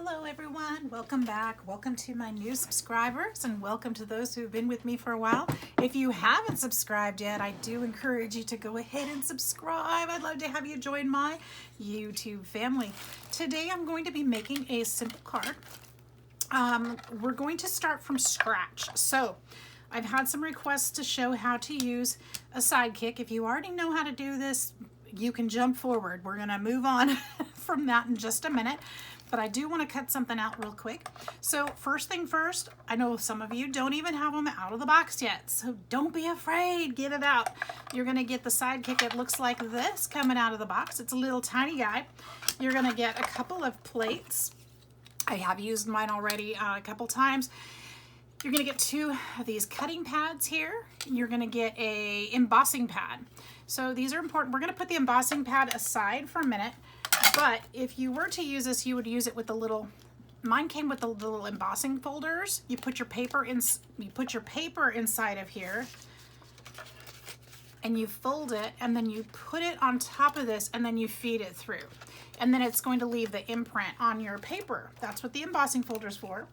Hello everyone, welcome back. Welcome to my new subscribers and welcome to those who've been with me for a while. If you haven't subscribed yet, I do encourage you to go ahead and subscribe. I'd love to have you join my YouTube family. Today I'm going to be making a simple card. We're going to start from scratch. So I've had some requests to show how to use a sidekick. If you already know how to do this, you can jump forward. We're gonna move on from that in just a minute, but I do want to cut something out real quick. So first thing first, I know some of you don't even have them out of the box yet, so don't be afraid, get it out. You're gonna get the sidekick. It looks like this coming out of the box. It's a little tiny guy. You're gonna get a couple of plates. I have used mine already a couple times. You're gonna get two of these cutting pads here. You're gonna get a embossing pad. So these are important. We're gonna put the embossing pad aside for a minute, but if you were to use this, you would use it with the little, mine came with the little embossing folders. You put your paper inside of here and you fold it and then you put it on top of this and then you feed it through. And then it's going to leave the imprint on your paper. That's what the embossing folder is for.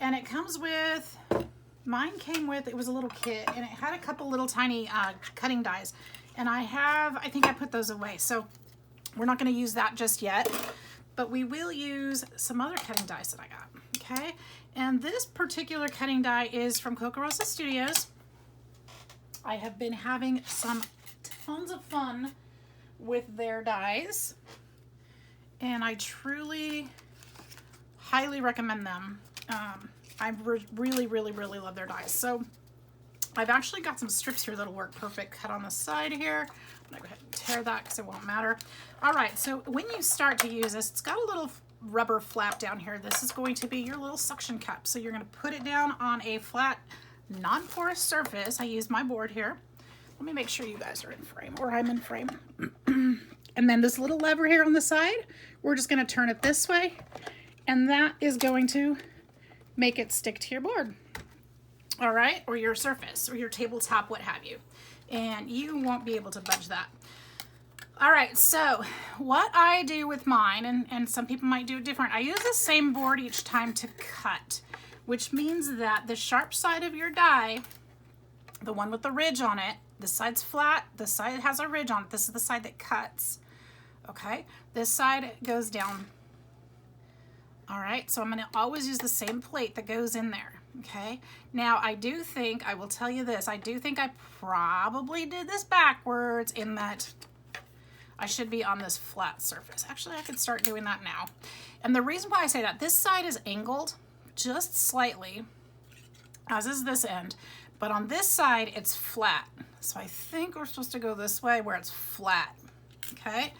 And it comes with, mine came with, it was a little kit and it had a couple little tiny cutting dies. And I think I put those away. So we're not gonna use that just yet, but we will use some other cutting dies that I got, okay? And this particular cutting die is from Coco Rosa Studios. I have been having tons of fun with their dies, and I truly, highly recommend them. I really love their dies. So I've actually got some strips here that'll work perfect. Cut on the side here. I'm gonna go ahead and tear that because it won't matter. All right, so when you start to use this, it's got a little rubber flap down here. This is going to be your little suction cup. So you're gonna put it down on a flat, non-porous surface. I use my board here. Let me make sure you guys are in frame, or I'm in frame. And then this little lever here on the side, we're just gonna turn it this way, and that is going to make it stick to your board. All right, or your surface, or your tabletop, what have you. And you won't be able to budge that. All right, so what I do with mine, and some people might do it different, I use the same board each time to cut, which means that the sharp side of your die, the one with the ridge on it, this side's flat, this side has a ridge on it, this is the side that cuts, okay? This side goes down. All right, so I'm gonna always use the same plate that goes in there. Okay, now I will tell you this, I do think I probably did this backwards in that I should be on this flat surface. Actually, I could start doing that now. And the reason why I say that, this side is angled just slightly, as is this end, but on this side, it's flat. So I think we're supposed to go this way where it's flat, okay?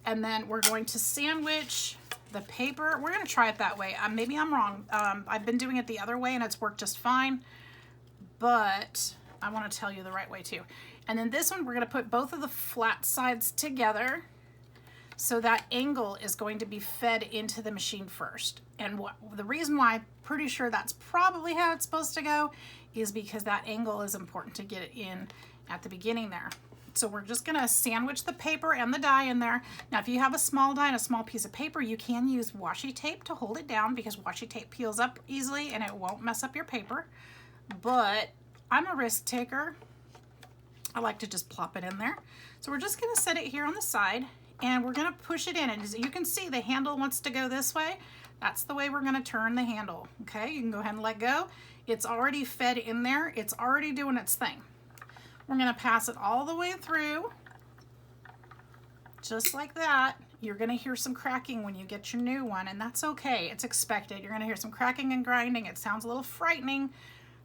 And then we're going to sandwich the paper. We're gonna try it that way. Maybe I'm wrong. I've been doing it the other way and it's worked just fine, but I wanna tell you the right way too. And then this one, we're gonna put both of the flat sides together so that angle is going to be fed into the machine first. And the reason why I'm pretty sure that's probably how it's supposed to go is because that angle is important to get it in at the beginning there. So we're just gonna sandwich the paper and the die in there. Now, if you have a small die and a small piece of paper, you can use washi tape to hold it down because washi tape peels up easily and it won't mess up your paper. But I'm a risk taker. I like to just plop it in there. So we're just gonna set it here on the side and we're gonna push it in. And as you can see, the handle wants to go this way. That's the way we're gonna turn the handle, okay? You can go ahead and let go. It's already fed in there. It's already doing its thing. We're gonna pass it all the way through, just like that. You're gonna hear some cracking when you get your new one, and that's okay, it's expected. You're gonna hear some cracking and grinding. It sounds a little frightening,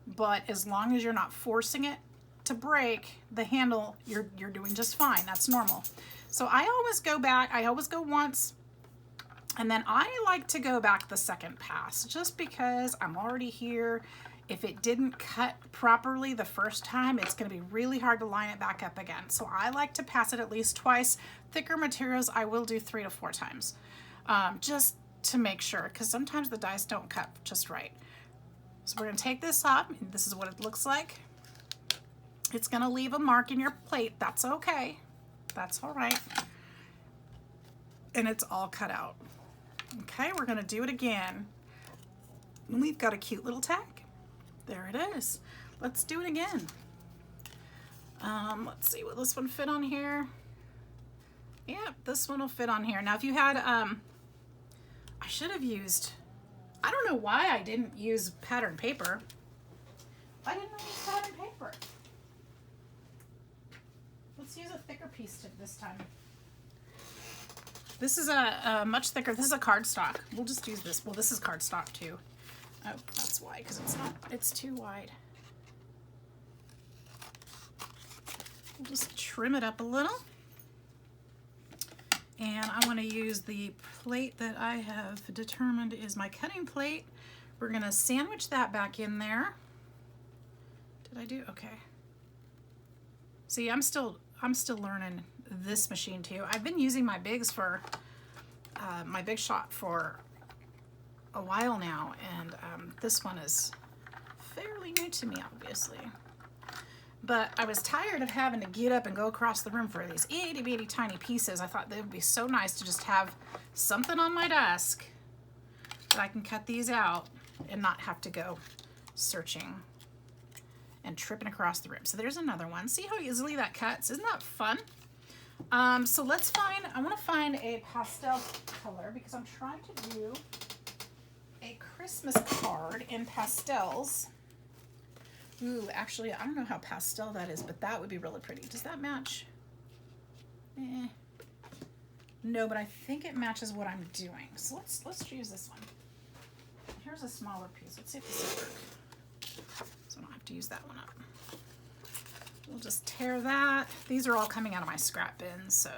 but as long as you're not forcing it to break the handle, you're doing just fine, that's normal. So I always go back, I always go once, and then I like to go back the second pass, just because I'm already here. If it didn't cut properly the first time, it's gonna be really hard to line it back up again. So I like to pass it at least twice. Thicker materials, I will do 3 to 4 times, just to make sure, because sometimes the dies don't cut just right. So we're gonna take this up, and this is what it looks like. It's gonna leave a mark in your plate, that's okay. That's all right. And it's all cut out. Okay, we're gonna do it again. And we've got a cute little tag. There it is. Let's do it again. Let's see, will this one fit on here? Yep, this one will fit on here. Now if you had, I should have used, I don't know why I didn't use pattern paper. Why didn't I use pattern paper? Let's use a thicker piece this time. This is a much thicker, this is a cardstock. We'll just use this. Well, this is cardstock too. Oh, that's why, because it's too wide. We'll just trim it up a little. And I want to use the plate that I have determined is my cutting plate. We're going to sandwich that back in there. Did I do? Okay. See, I'm still learning this machine too. I've been using my bigs for my Big Shot for a while now, and this one is fairly new to me, obviously. But I was tired of having to get up and go across the room for these itty bitty tiny pieces. I thought they would be so nice to just have something on my desk that I can cut these out and not have to go searching and tripping across the room. So there's another one. See how easily that cuts? Isn't that fun? So let's find, I want to find a pastel color because I'm trying to do a Christmas card in pastels. Ooh, actually, I don't know how pastel that is, but that would be really pretty. Does that match? No, but I think it matches what I'm doing. So let's use this one. Here's a smaller piece. Let's see if this will work. So I don't have to use that one up. We'll just tear that. These are all coming out of my scrap bin, so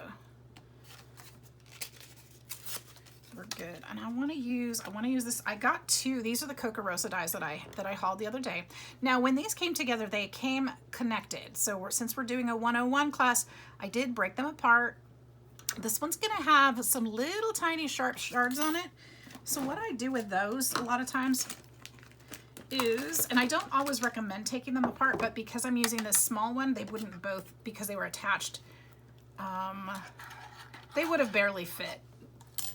we're good. And I want to use this. I got two. These are the Coca Rosa dies that I hauled the other day. Now, when these came together, they came connected. So since we're doing a 101 class, I did break them apart. This one's gonna have some little tiny sharp shards on it. So what I do with those a lot of times is, and I don't always recommend taking them apart, but because I'm using this small one, they wouldn't both, because they were attached, they would have barely fit.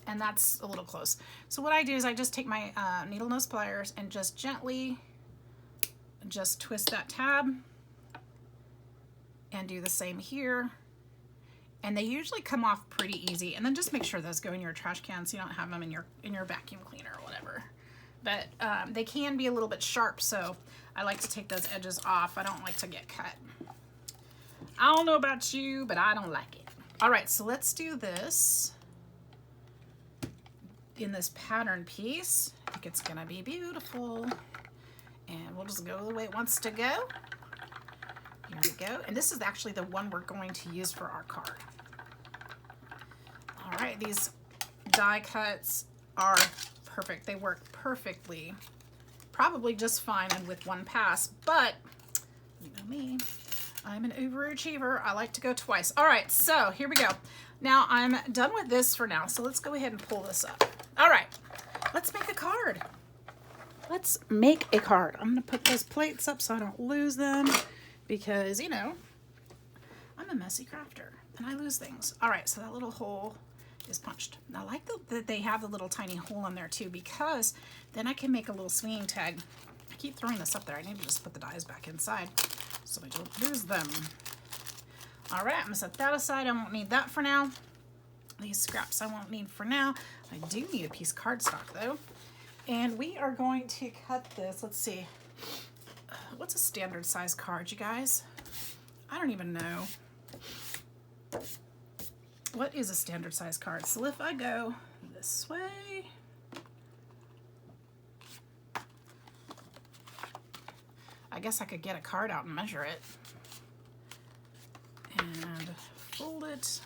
And that's a little close. So what I do is I just take my needle nose pliers and just gently just twist that tab and do the same here. And they usually come off pretty easy. And then just make sure those go in your trash can so you don't have them in your vacuum cleaner or whatever. But they can be a little bit sharp, so I like to take those edges off. I don't like to get cut. I don't know about you, but I don't like it. All right, so let's do this in this pattern piece. I think it's gonna be beautiful. And we'll just go the way it wants to go. Here we go. And this is actually the one we're going to use for our card. All right, these die cuts are perfect. They work perfectly. Probably just fine and with one pass, but you know me, I'm an overachiever. I like to go twice. All right, so here we go. Now I'm done with this for now, so let's go ahead and pull this up. All right, let's make a card. Let's make a card. I'm gonna put those plates up so I don't lose them because, you know, I'm a messy crafter and I lose things. All right, so that little hole is punched. I like that they have the little tiny hole in there too, because then I can make a little swinging tag. I keep throwing this up there. I need to just put the dies back inside so I don't lose them. All right, I'm gonna set that aside. I won't need that for now. These scraps I won't need for now. I do need a piece of cardstock though. And we are going to cut this. Let's see. What's a standard size card, you guys? I don't even know. What is a standard size card? So if I go this way, I guess I could get a card out and measure it and fold it.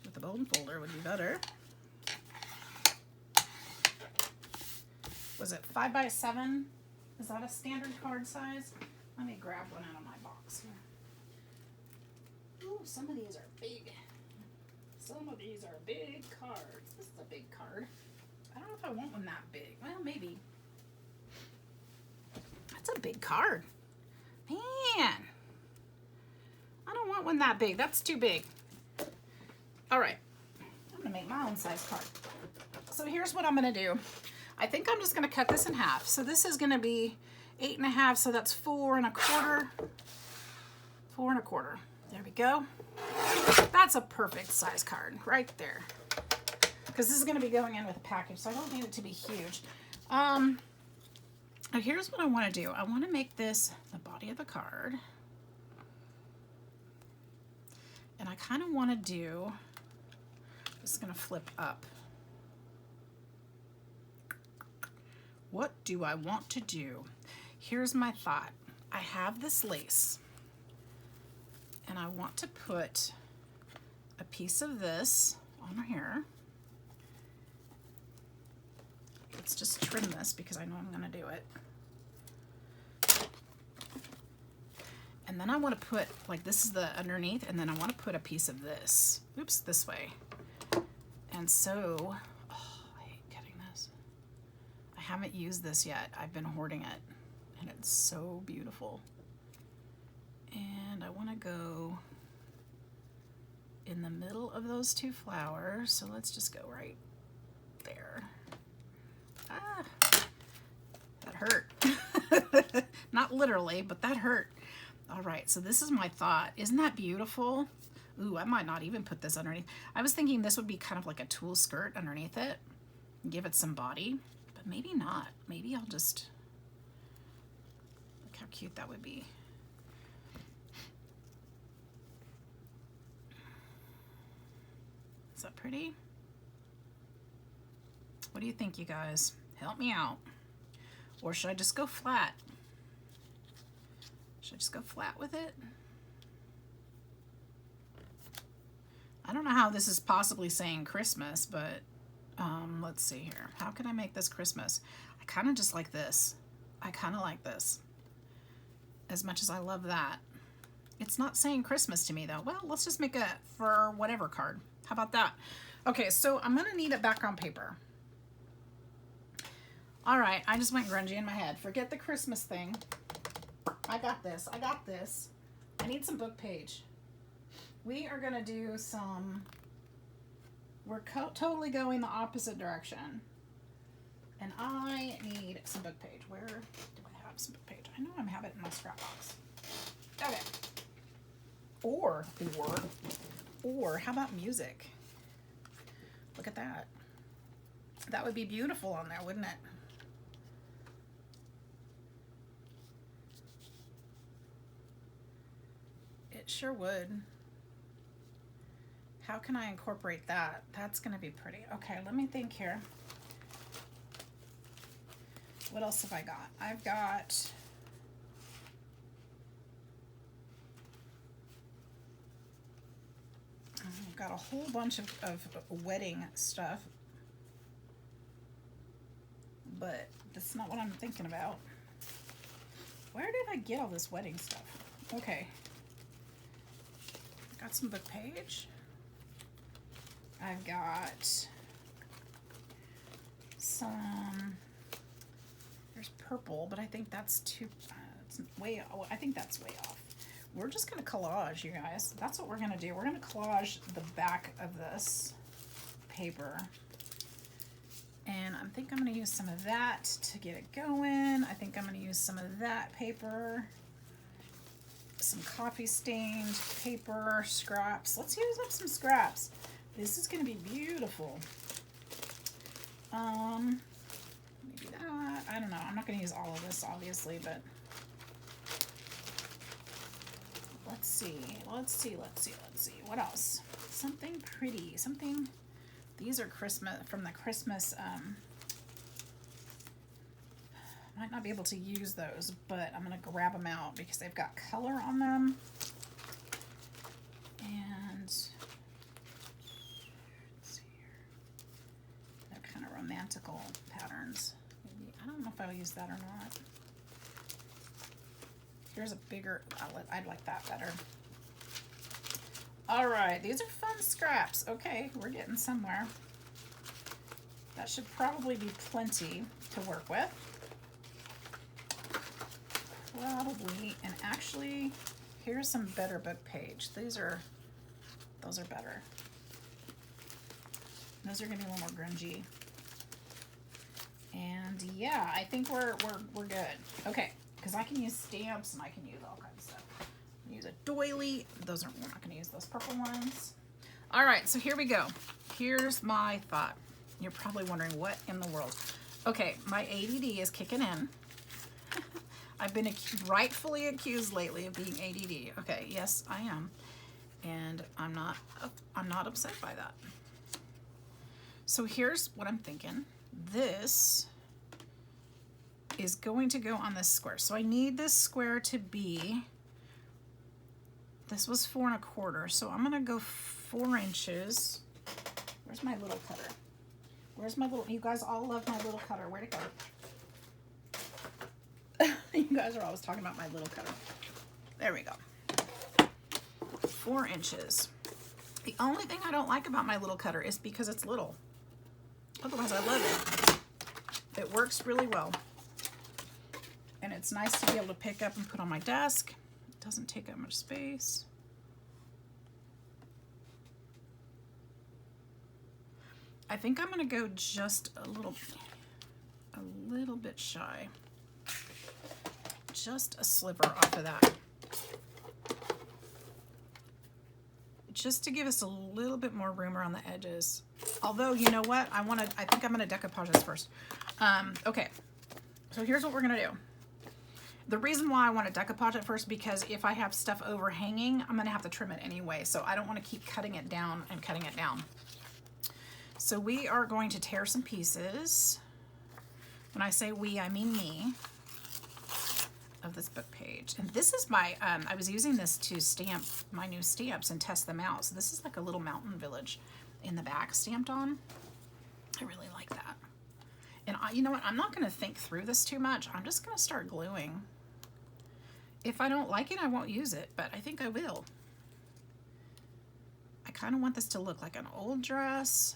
With the bone folder would be better. Was it 5 by 7? Is that a standard card size? Let me grab one out of my box here. Ooh, some of these are big. Some of these are big cards. This is a big card. I don't know if I want one that big. Well, maybe. That's a big card. Man. I don't want one that big. That's too big. All right. I'm gonna make my own size card. So here's what I'm gonna do. I think I'm just gonna cut this in half. So this is gonna be 8 1/2, so that's 4 1/4. 4 1/4. There we go. That's a perfect size card right there. Because this is gonna be going in with a package, so I don't need it to be huge. Here's what I wanna do. I wanna make this the body of the card. And I kind of want to do, this is going to flip up. What do I want to do? Here's my thought. I have this lace and I want to put a piece of this on here. Let's just trim this because I know I'm going to do it. And then I want to put, like, this is the underneath, and then I want to put a piece of this. Oops, this way. And so, oh, I hate cutting this. I haven't used this yet. I've been hoarding it, and it's so beautiful. And I want to go in the middle of those two flowers. So let's just go right there. Ah, that hurt. Not literally, but that hurt. All right, so this is my thought. Isn't that beautiful? Ooh, I might not even put this underneath. I was thinking this would be kind of like a tulle skirt underneath it. Give it some body, but maybe not. Maybe I'll just, look how cute that would be. Is that pretty? What do you think, you guys? Help me out. Or should I just go flat? Should I just go flat with it? I don't know how this is possibly saying Christmas, but let's see here. How can I make this Christmas? I kind of just like this. I kind of like this. As much as I love that. It's not saying Christmas to me though. Well, let's just make a for whatever card. How about that? Okay, so I'm gonna need a background paper. All right, I just went grungy in my head. Forget the Christmas thing. I got this. I got this. I need some book page. We are going to do some, we're totally going the opposite direction. And I need some book page. Where do I have some book page? I know I have it in my scrap box. Okay. Or how about music? Look at that. That would be beautiful on there, wouldn't it? It sure would. How can I incorporate that? That's going to be pretty. Okay, let me think here. What else have I got? I've got a whole bunch of wedding stuff, but that's not what I'm thinking about. Where did I get all this wedding stuff? Okay. Got some book page. I've got some, there's purple, but I think that's too, it's way, I think that's way off. We're just gonna collage, you guys. That's what we're gonna do. We're gonna collage the back of this paper. And I think I'm gonna use some of that to get it going. I think I'm gonna use some of that paper. Some coffee stained paper, scraps. Let's use up some scraps. This is going to be beautiful. Maybe that. I don't know. I'm not going to use all of this, obviously, but let's see. Let's see. What else? Something pretty. Something. These are Christmas, from the Christmas. Might not be able to use those, but I'm going to grab them out because they've got color on them. And let's see here. They're kind of romantical patterns. Maybe, I don't know if I'll use that or not. Here's a bigger, I'd like that better. All right, these are fun scraps. Okay, we're getting somewhere. That should probably be plenty to work with. Probably, and actually, here's some better book page. Those are better. Those are gonna be a little more grungy. And yeah, I think we're good. Okay, because I can use stamps and I can use all kinds of stuff. Use a doily. Those aren't, we're not gonna use those purple ones. All right, so here we go. Here's my thought. You're probably wondering what in the world. Okay, my ADD is kicking in. I've been rightfully accused lately of being ADD. Okay, yes, I am. And I'm not upset by that. So here's what I'm thinking. This is going to go on this square. So I need this square to be, this was 4 1/4. So I'm gonna go 4 inches. Where's my little cutter? Where's my little, you guys all love my little cutter. Where'd it go? You guys are always talking about my little cutter. There we go. 4 inches. The only thing I don't like about my little cutter is because it's little. Otherwise, I love it. It works really well. And it's nice to be able to pick up and put on my desk. It doesn't take up much space. I think I'm gonna go just a little bit shy. Just a sliver off of that. Just to give us a little bit more room around the edges. Although, you know what? I think I'm gonna decoupage this first. Okay, so here's what we're gonna do. The reason why I want to decoupage it first, because if I have stuff overhanging, I'm gonna have to trim it anyway. So I don't want to keep cutting it down and cutting it down. So we are going to tear some pieces. When I say we, I mean me. Of this book page. And this is my, I was using this to stamp my new stamps and test them out. So this is like a little mountain village in the back stamped on. I really like that. And you know what? I'm not going to think through this too much. I'm just going to start gluing. If I don't like it, I won't use it, but I think I will. I kind of want this to look like an old dress.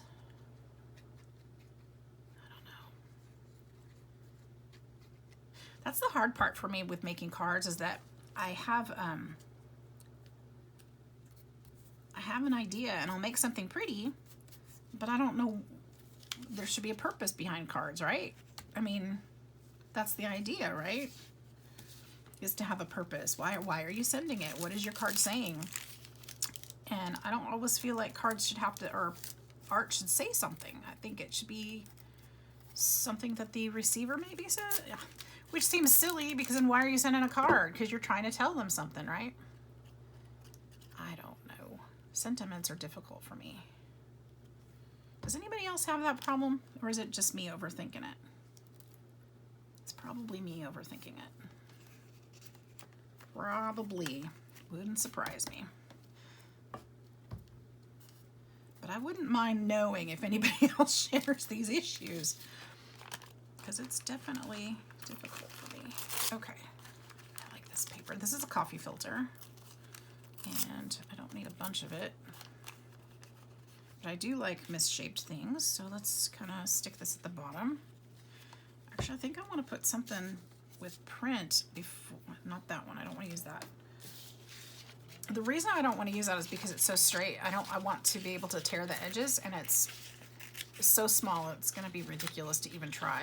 That's the hard part for me with making cards, is that I have an idea and I'll make something pretty, but I don't know, there should be a purpose behind cards, right? I mean, that's the idea, right? Is to have a purpose. Why are you sending it? What is your card saying? And I don't always feel like cards should have to, or art should say something. I think it should be something that the receiver maybe said. Yeah. Which seems silly, because then why are you sending a card? Because you're trying to tell them something, right? I don't know. Sentiments are difficult for me. Does anybody else have that problem? Or is it just me overthinking it? It's probably me overthinking it. Probably. Wouldn't surprise me. But I wouldn't mind knowing if anybody else shares these issues, because it's definitely difficult for me. Okay, I like this paper. This is a coffee filter, and I don't need a bunch of it, but I do like misshaped things, so let's kind of stick this at the bottom. Actually, I think I want to put something with print before, not that one, I don't want to use that. The reason I don't want to use that is because it's so straight. I want to be able to tear the edges, and it's so small, it's going to be ridiculous to even try.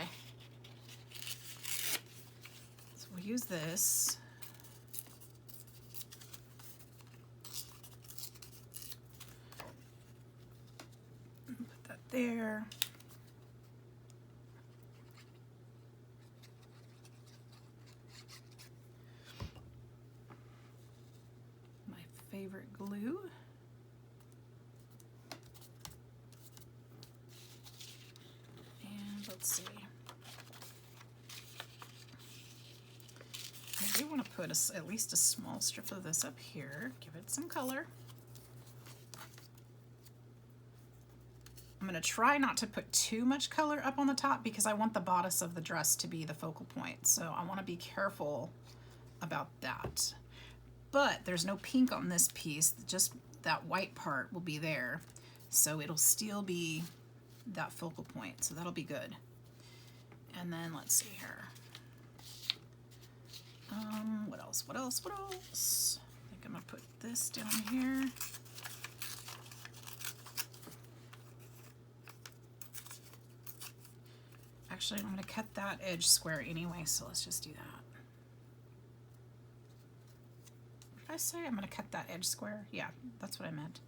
We'll use this. Put that there. My favorite glue. And let's see. I do want to put at least a small strip of this up here, give it some color. I'm going to try not to put too much color up on the top, because I want the bodice of the dress to be the focal point. So I want to be careful about that. But there's no pink on this piece, just that white part will be there. So it'll still be that focal point, so that'll be good. And then let's see here. What else? I think I'm gonna put this down here. Actually, I'm going to cut that edge square anyway, so let's just do that. What did I say? I'm going to cut that edge square? Yeah, that's what I meant.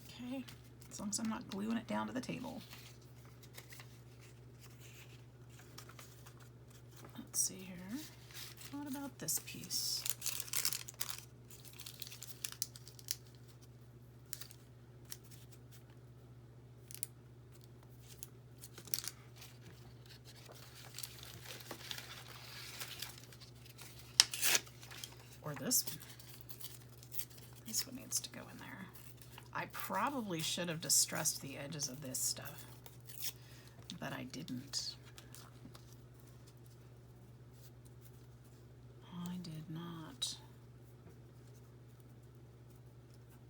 Okay, as long as I'm not gluing it down to the table. Let's see here. What about this piece? Or this one. This one needs to go in there. I probably should have distressed the edges of this stuff, but I didn't. I did not.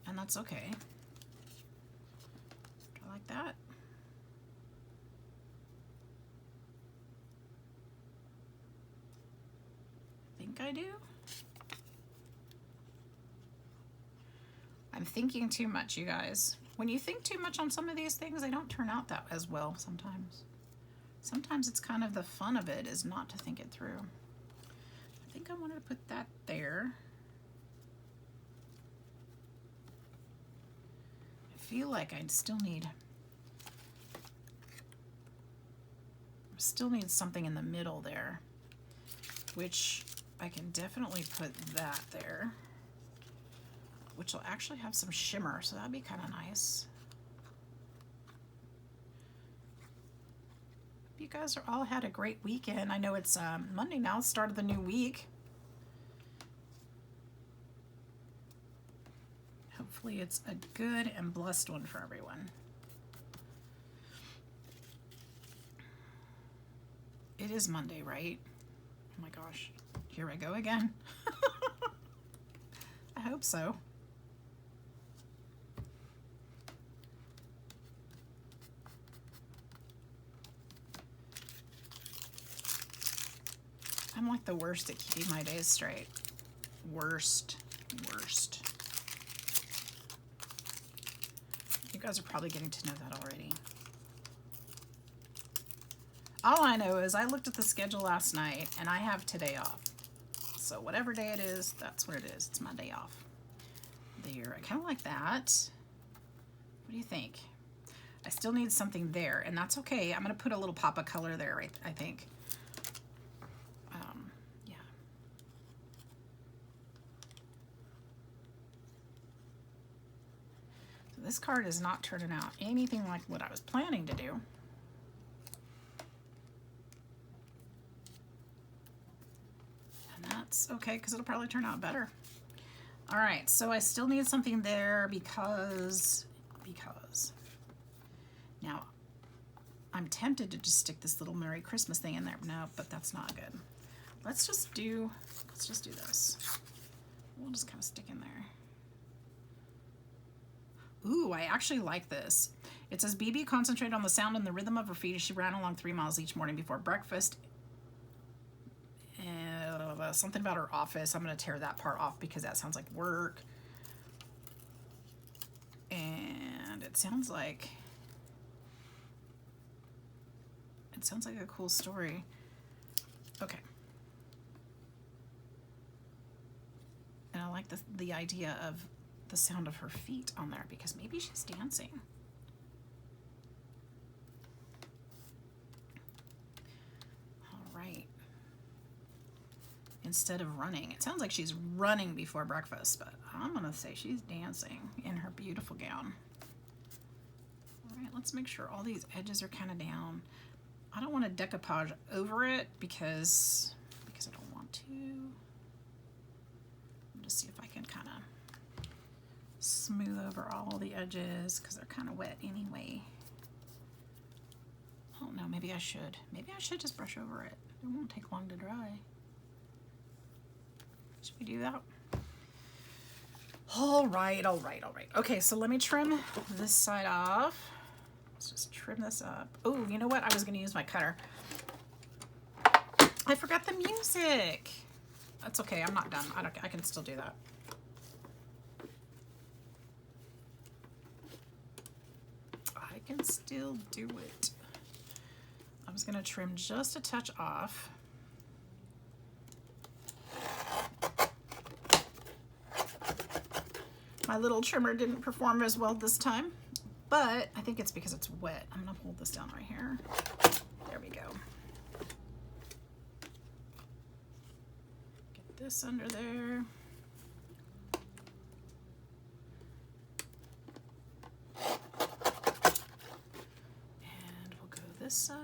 And that's okay. Do I like that? I think I do. I'm thinking too much, you guys. When you think too much on some of these things, they don't turn out that as well sometimes. Sometimes it's kind of the fun of it is not to think it through. I think I wanted to put that there. I feel like I still need something in the middle there, which I can definitely put that there, which will actually have some shimmer, so that'd be kind of nice. You guys are all had a great weekend. I know it's Monday now, start of the new week. Hopefully it's a good and blessed one for everyone. It is Monday, right? Oh my gosh, here I go again. I hope so. I'm like the worst at keeping my days straight. Worst. You guys are probably getting to know that already. All I know is I looked at the schedule last night and I have today off. So whatever day it is, that's what it is. It's my day off. There, I kind of like that. What do you think? I still need something there, and that's okay. I'm gonna put a little pop of color there, right? I think. Yeah. So this card is not turning out anything like what I was planning to do. And that's okay, because it'll probably turn out better. All right, so I still need something there because now I'm tempted to just stick this little Merry Christmas thing in there. No, but that's not good. Let's just do this. We'll just kind of stick in there. Ooh, I actually like this. It says, BB concentrated on the sound and the rhythm of her feet as she ran along 3 miles each morning before breakfast. And something about her office. I'm going to tear that part off because that sounds like work. And it sounds like a cool story. Okay. And I like the idea of the sound of her feet on there because maybe she's dancing. All right. Instead of running. It sounds like she's running before breakfast, but I'm gonna say she's dancing in her beautiful gown. All right, let's make sure all these edges are kind of down. I don't want to decoupage over it because I don't want to. I'll just see if I can kind of smooth over all the edges because they're kind of wet anyway. Oh no, maybe I should. Maybe I should just brush over it. It won't take long to dry. Should we do that? All right. Okay, so let me trim this side off. Let's just trim this up. Oh, you know what? I was going to use my cutter. I forgot the music. That's okay. I'm not done. I can still do that. can still do it. I'm just going to trim just a touch off. My little trimmer didn't perform as well this time, but I think it's because it's wet. I'm going to hold this down right here. There we go. Get this under there. And we'll go this side.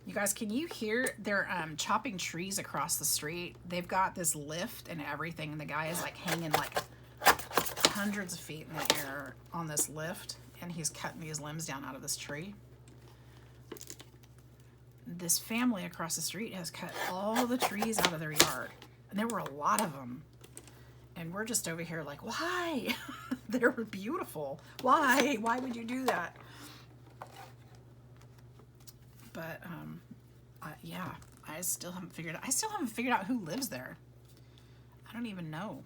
You guys, can you hear they're chopping trees across the street? They've got this lift and everything, and the guy is like hanging like hundreds of feet in the air on this lift, and he's cutting these limbs down out of this tree. This family across the street has cut all the trees out of their yard, and there were a lot of them. And we're just over here like, why? They were beautiful. Why? Why would you do that? But yeah, I still haven't figured out who lives there. I don't even know.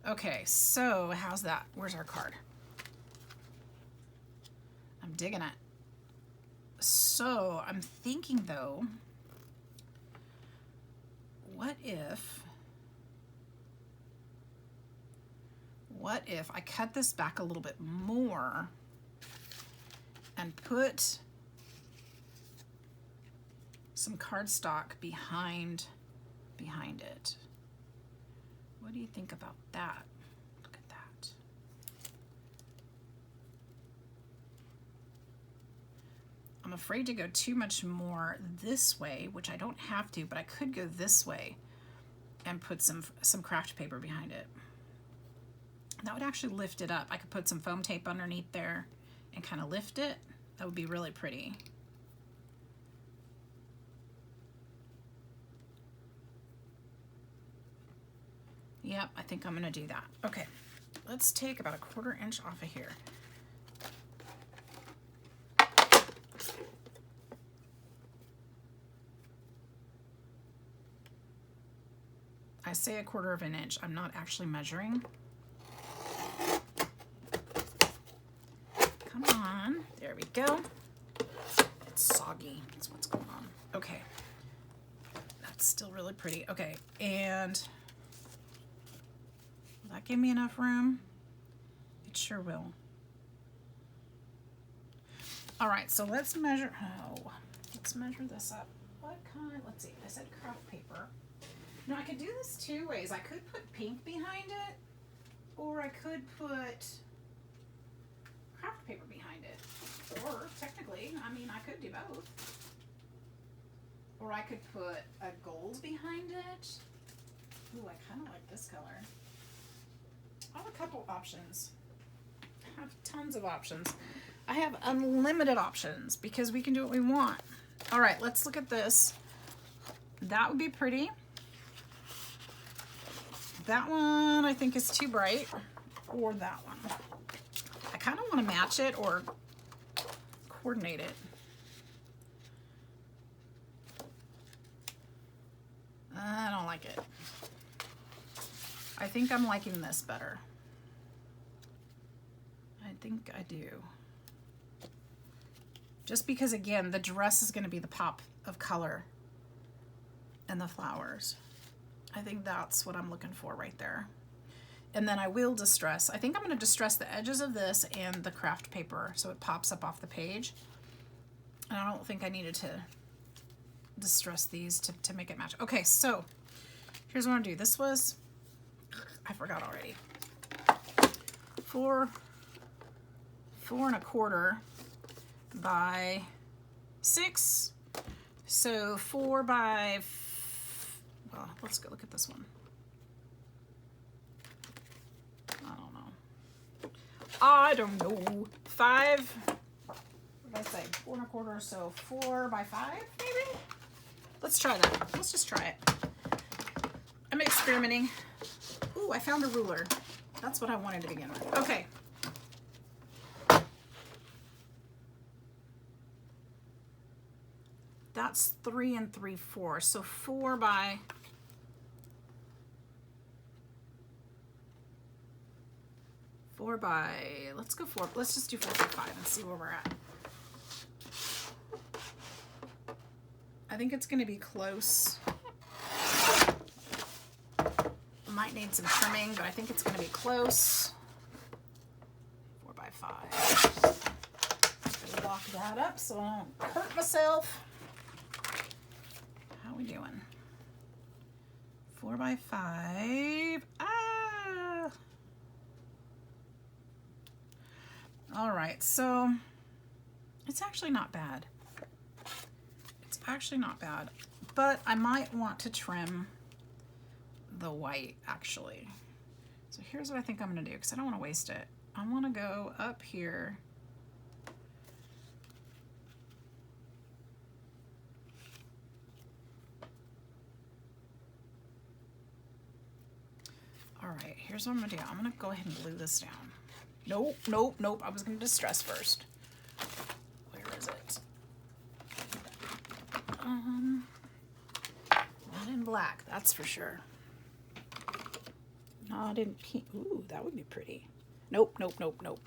Okay, so how's that? Where's our card? I'm digging it. So I'm thinking though, what if I cut this back a little bit more and put some cardstock behind it? What do you think about that? Look at that. I'm afraid to go too much more this way, which I don't have to, but I could go this way and put some craft paper behind it. That would actually lift it up. I could put some foam tape underneath there and kind of lift it. That would be really pretty. Yep, I think I'm gonna do that. Okay, let's take about a 1/4 inch off of here. I say a 1/4 of an inch. I'm not actually measuring. Come on, there we go. It's soggy, that's what's going on. Okay, that's still really pretty. Okay, and will that give me enough room? It sure will. All right, so let's measure, let's measure this up. What kind, let's see, I said craft paper. Now I could do this 2 ways. I could put pink behind it, or I could put craft paper behind it. Or technically, I mean, I could do both. Or I could put a gold behind it. Ooh, I kind of like this color. I have a couple options. I have tons of options. I have unlimited options because we can do what we want. All right, let's look at this. That would be pretty. That one I think is too bright, or that one. I kind of want to match it or coordinate it. I don't like it. I think I'm liking this better. I think I do. Just because, again, the dress is going to be the pop of color and the flowers. I think that's what I'm looking for right there. And then I will distress. I think I'm going to distress the edges of this and the craft paper so it pops up off the page. And I don't think I needed to distress these to make it match. Okay, so here's what I'm going to do. This was, I forgot already, 4 1/4 by 6. So 4 by, well, let's go look at this one. I don't know. 5, what did I say? 4 1/4, so 4 by 5, maybe? Let's try that. Let's just try it. I'm experimenting. Ooh, I found a ruler. That's what I wanted to begin with. Okay. That's 3 3/4, so 4 by let's go 4, let's just do 4 by 5 and see where we're at. I think it's going to be close. Might need some trimming, but I think it's going to be close. 4 by 5. Lock that up so I don't hurt myself. How we doing? 4 by 5. Ah! All right, so it's actually not bad. It's actually not bad, but I might want to trim the white actually. So here's what I think I'm gonna do, because I don't want to waste it. I want to go up here. All right, here's what I'm gonna do. I'm gonna go ahead and glue this down. Nope, nope, nope. I was gonna distress first. Where is it? Not in black, that's for sure. Not in pink. Ooh, that would be pretty. Nope, nope, nope, nope.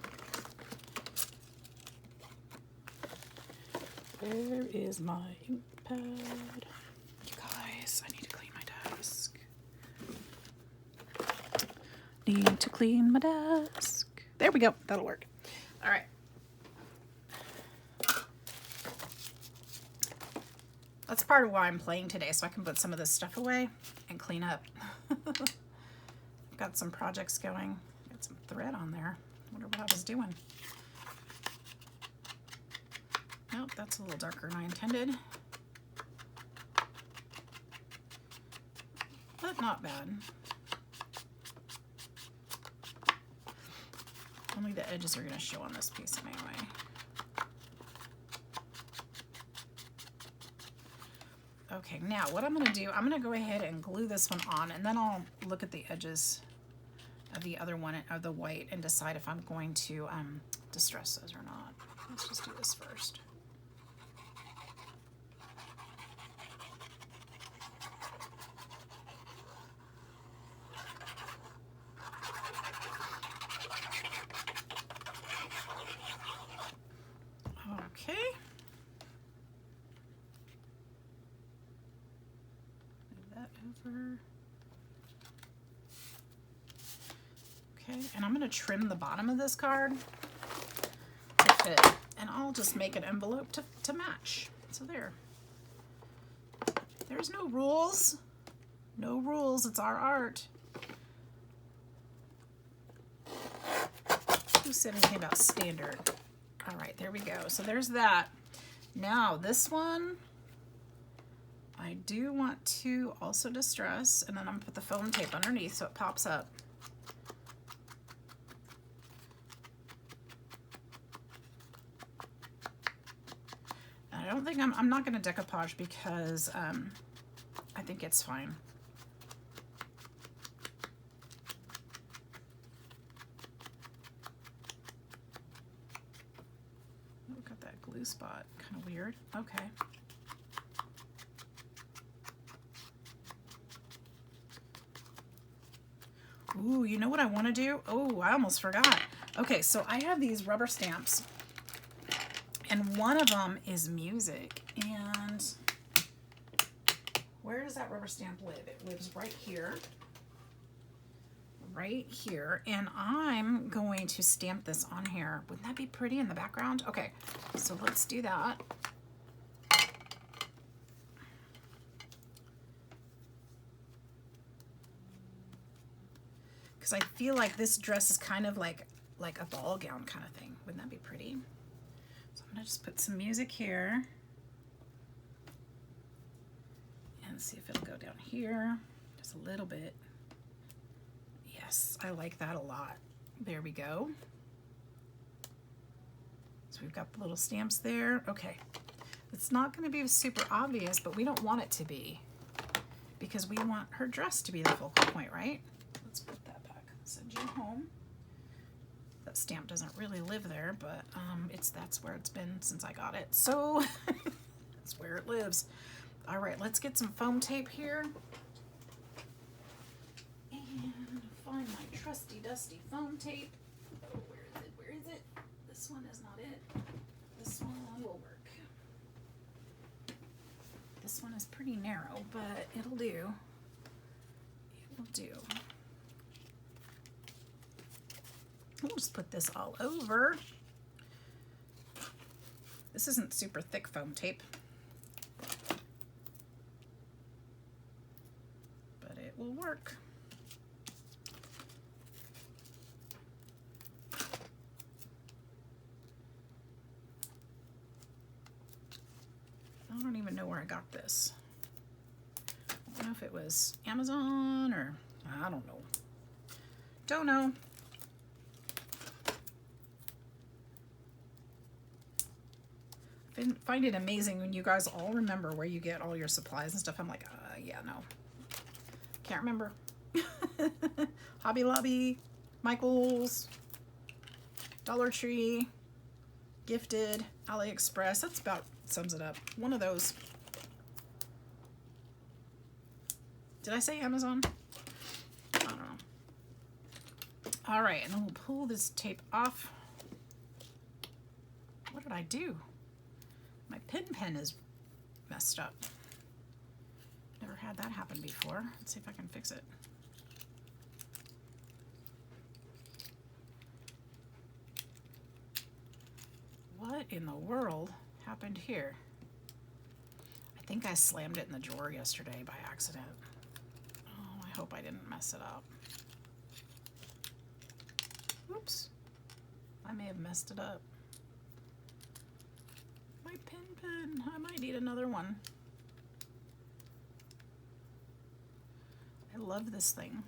Where is my ink pad? You guys, I need to clean my desk. Need to clean my desk. There we go. That'll work. All right. That's part of why I'm playing today, so I can put some of this stuff away and clean up. I've got some projects going. Got some thread on there. Wonder what I was doing. Nope, that's a little darker than I intended. But not bad. Only the edges are going to show on this piece anyway. Okay, now what I'm going to do, I'm going to go ahead and glue this one on, and then I'll look at the edges of the other one, of the white, and decide if I'm going to distress those or not. Let's just do this first. Okay. Move that over. Okay, and I'm going to trim the bottom of this card to fit, and I'll just make an envelope to match. So there's no rules. No rules, it's our art. Who said anything about standard? All right, there we go. So there's that. Now this one, I do want to also distress, and then I'm gonna put the foam tape underneath so it pops up. And I don't think I'm not gonna decoupage because I think it's fine. Glue spot, kind of weird. Okay. Ooh, you know what I want to do? Oh, I almost forgot. Okay, so I have these rubber stamps, and one of them is music. And where does that rubber stamp live? It lives right here. Right here, and I'm going to stamp this on here. Wouldn't that be pretty in the background? Okay, so let's do that. Because I feel like this dress is kind of like a ball gown kind of thing. Wouldn't that be pretty? So I'm gonna just put some music here and see if it'll go down here just a little bit. Yes, I like that a lot. There we go. So we've got the little stamps there. Okay, it's not going to be super obvious, but we don't want it to be, because we want her dress to be the focal point, right? Let's put that back. Send you home. That stamp doesn't really live there, but that's where it's been since I got it. So that's where it lives. All right, let's get some foam tape here. Find my trusty dusty foam tape. Oh, This one is not it. This one will work. This one is pretty narrow, but it'll do. It'll do. We'll just put this all over. This isn't super thick foam tape, but it will work. I don't even know where I got this. I don't know if it was Amazon or I don't know. Don't know. I find it amazing when you guys all remember where you get all your supplies and stuff. I'm like, yeah, no. Can't remember. Hobby Lobby, Michael's, Dollar Tree, Gifted, AliExpress. That's about sums it up. One of those. Did I say Amazon? I don't know. All right, and then we'll pull this tape off. What did I do? My pen is messed up. Never had that happen before. Let's see if I can fix it. What in the world happened here? I think I slammed it in the drawer yesterday by accident. Oh, I hope I didn't mess it up. Oops. I may have messed it up. My pen. I might need another one. I love this thing.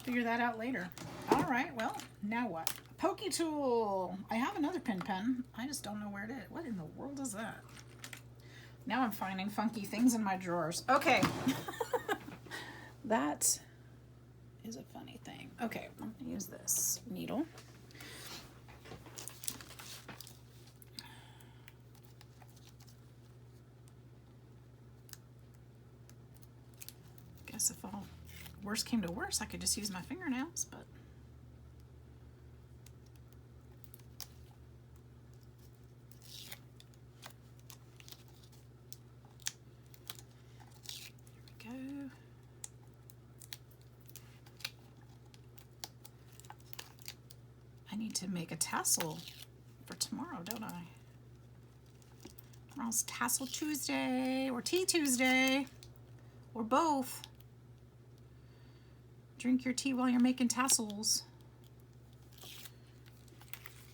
Figure that out later. All right, well, now what? A pokey tool. I have another pen. I just don't know where it is. What in the world is that? Now I'm finding funky things in my drawers. Okay. That is a funny thing. Okay, I'm gonna use this needle. Guess if all worst came to worst, I could just use my fingernails, but here we go. I need to make a tassel for tomorrow, don't I? Tomorrow's Tassel Tuesday or Tea Tuesday or both. Drink your tea while you're making tassels.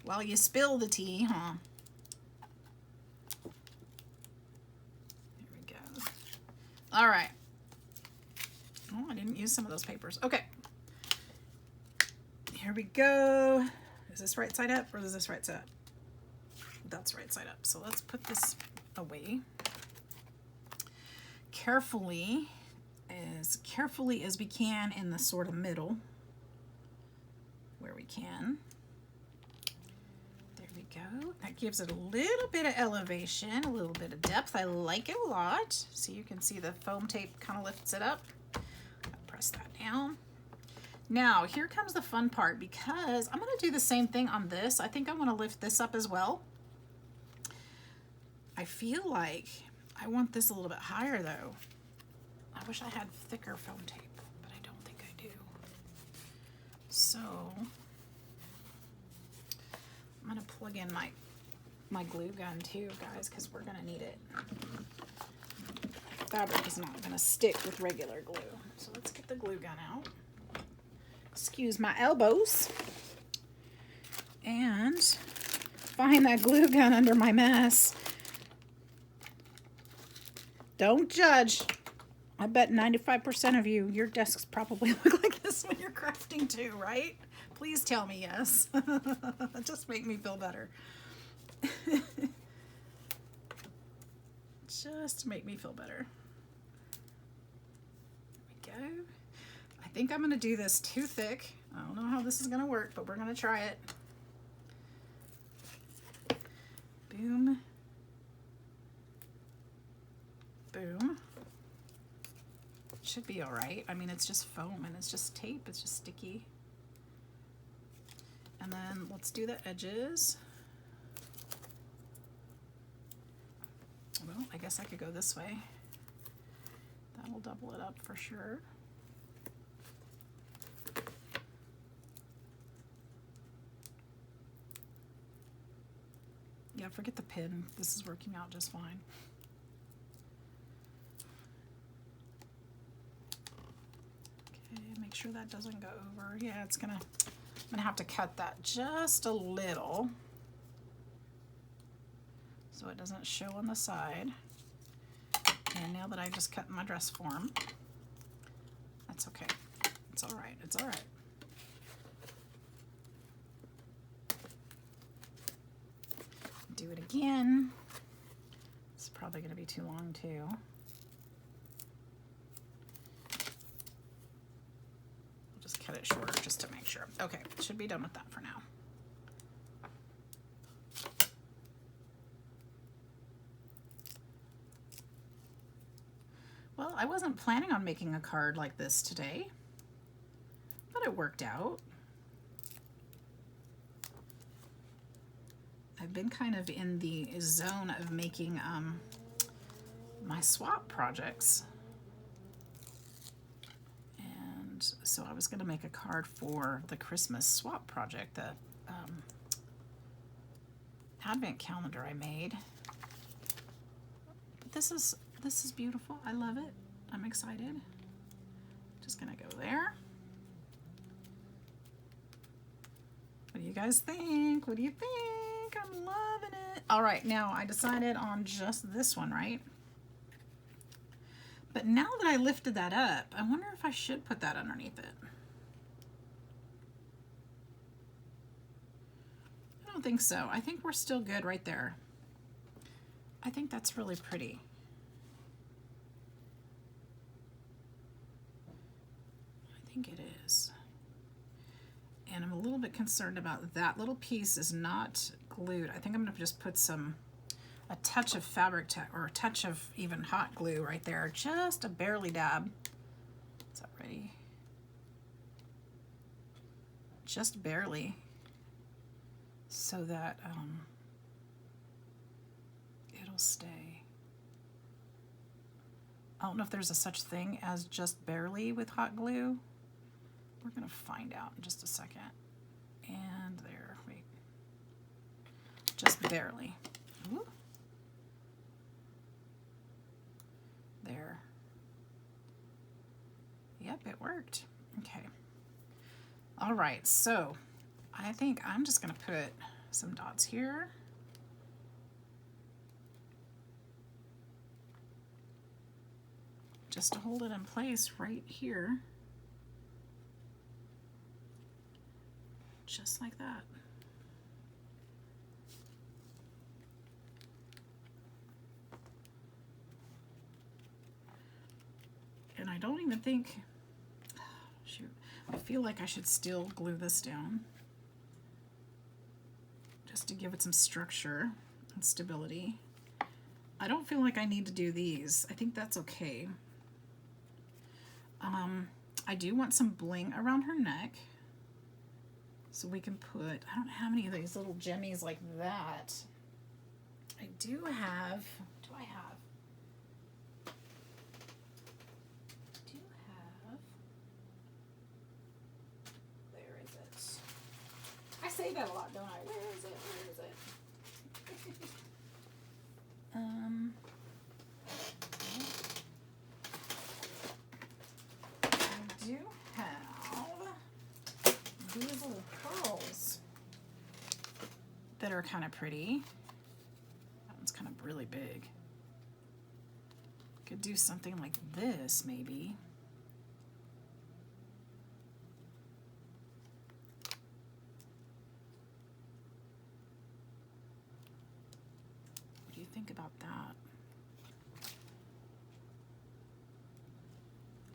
While you spill the tea, huh? There we go. All right. Oh, I didn't use some of those papers. Okay. Here we go. Is this right side up or is this right side up? That's right side up. So let's put this away. Carefully as we can in the sort of middle where we can. There we go. That gives it a little bit of elevation, a little bit of depth. I like it a lot. So you can see the foam tape kind of lifts it up. I'll press that down. Now here comes the fun part, because I'm going to do the same thing on this. I think I want to lift this up as well. I feel like I want this a little bit higher though. I wish I had thicker foam tape, but I don't think I do. So I'm gonna plug in my glue gun too, guys, because we're gonna need it. Fabric is not gonna stick with regular glue. So let's get the glue gun out. Excuse my elbows. And find that glue gun under my mess. Don't judge. I bet 95% of you, your desks probably look like this when you're crafting too, right? Please tell me yes. Just make me feel better. Just make me feel better. There we go. I think I'm going to do this too thick. I don't know how this is going to work, but we're going to try it. Boom. Boom. Should be all right. I mean, it's just foam and it's just tape. It's just sticky. And then let's do the edges. Well, I guess I could go this way. That'll double it up for sure. Yeah, forget the pin. This is working out just fine. Okay, make sure that doesn't go over. Yeah, I'm gonna have to cut that just a little so it doesn't show on the side. And now that I just cut my dress form, that's okay. It's all right. It's all right. Do it again. It's probably going to be too long too. We'll just cut it shorter just to make sure. Okay, should be done with that for now. Well, I wasn't planning on making a card like this today, but it worked out. I've been kind of in the zone of making my swap projects. And so I was going to make a card for the Christmas swap project, the advent calendar I made. But this is beautiful. I love it. I'm excited. Just going to go there. What do you guys think? What do you think? I'm loving it. All right, now I decided on just this one, right? But now that I lifted that up, I wonder if I should put that underneath it. I don't think so. I think we're still good right there. I think that's really pretty. I think it is. And I'm a little bit concerned about that little piece is not glued. I think I'm going to just put a touch of fabric or a touch of even hot glue right there, just a barely dab. Is that ready? Just barely, so that it'll stay. I don't know if there's a such thing as just barely with hot glue. We're gonna find out in just a second. And there, wait. Just barely. Ooh. There. Yep, it worked. Okay. All right, so I think I'm just gonna put some dots here. Just to hold it in place right here. Just like that. And I don't even think, shoot, I feel like I should still glue this down just to give it some structure and stability. I don't feel like I need to do these. I think that's okay. I do want some bling around her neck. So we can put, I don't have any of these little jemmies like that. I do have, where is it? I say that a lot, don't I? Where is it? I do have these little pearls that are kind of pretty. That one's kind of really big. Could do something like this, maybe. What do you think about that?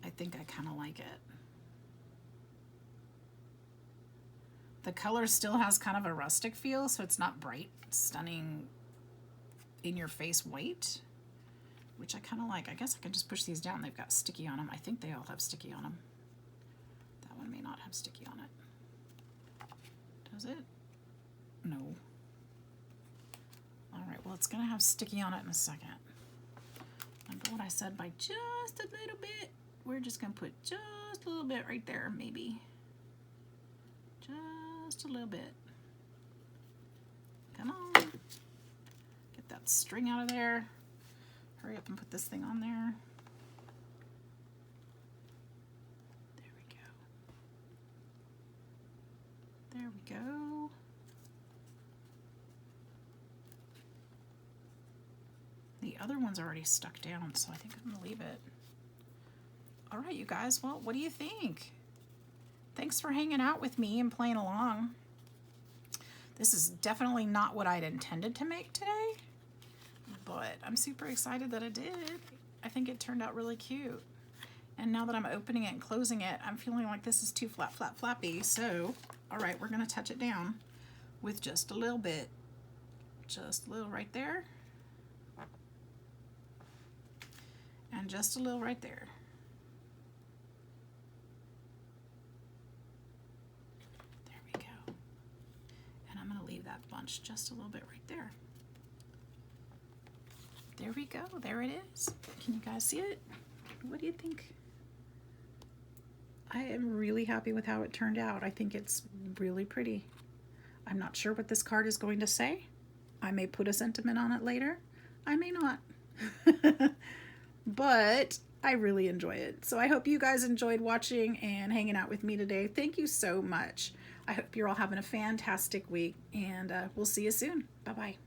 I think I kind of like it. The color still has kind of a rustic feel, so it's not bright, stunning, in-your-face white, which I kind of like. I guess I can just push these down. They've got sticky on them. I think they all have sticky on them. That one may not have sticky on it. Does it? No. All right, well, it's gonna have sticky on it in a second. Remember what I said, by just a little bit. We're just gonna put just a little bit right there, maybe. Just a little bit. Come on. Get that string out of there. Hurry up and put this thing on there. There we go. There we go. The other one's already stuck down, so I think I'm gonna leave it. All right, you guys, well, what do you think? Thanks for hanging out with me and playing along. This is definitely not what I'd intended to make today, but I'm super excited that I did. I think it turned out really cute. And now that I'm opening it and closing it, I'm feeling like this is too flappy. So, all right, we're gonna touch it down with just a little bit. Just a little right there. And just a little right there. There we go. And I'm gonna leave that bunch just a little bit right there. There we go, there it is. Can you guys see it? What do you think? I am really happy with how it turned out. I think it's really pretty. I'm not sure what this card is going to say. I may put a sentiment on it later. I may not. But I really enjoy it. So I hope you guys enjoyed watching and hanging out with me today. Thank you so much. I hope you're all having a fantastic week, and we'll see you soon. Bye-bye.